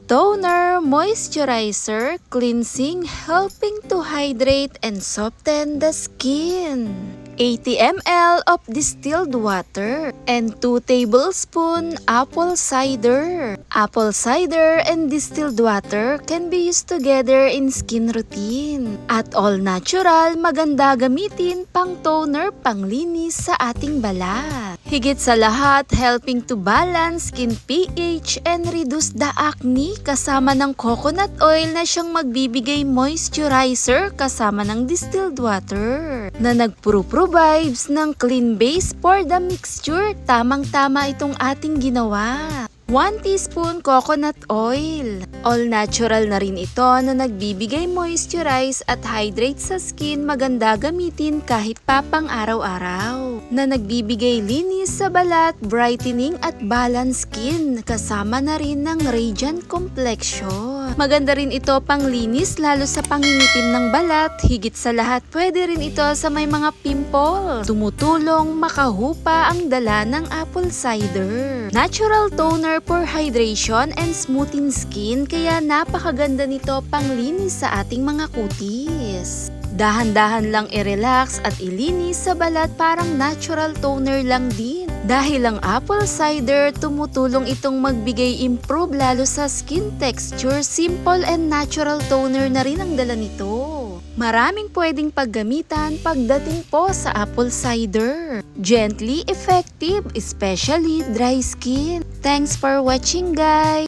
Toner, moisturizer, cleansing, helping to hydrate and soften the skin. 80 ml of distilled water and 2 tablespoons apple cider. Apple cider and distilled water can be used together in skin routine. At all natural, maganda gamitin pang toner, panglinis sa ating balat. Higit sa lahat, helping to balance skin pH and reduce the acne kasama ng coconut oil na siyang magbibigay moisturizer kasama ng distilled water na nagpro-provides ng clean base for the mixture. Tamang-tama itong ating ginawa. 1 teaspoon coconut oil. All natural na rin ito na nagbibigay moisturize at hydrate sa skin, maganda gamitin kahit pa pang araw-araw. Na nagbibigay linis sa balat, brightening at balance skin, kasama na rin ng radiant complexion. Maganda rin ito pang linis lalo sa pangingitim ng balat, higit sa lahat pwede rin ito sa may mga pimple. Tumutulong makahupa ang dala ng apple cider. Natural toner for hydration and smoothing skin, kaya napakaganda nito panglinis sa ating mga kutis. Dahan-dahan lang i-relax at ilinis sa balat, parang natural toner lang din. Dahil ang apple cider, tumutulong itong magbigay improve lalo sa skin texture. Simple and natural toner na rin ang dala nito. Maraming pwedeng paggamitan pagdating po sa apple cider. Gently effective, especially dry skin. Thanks for watching, guys!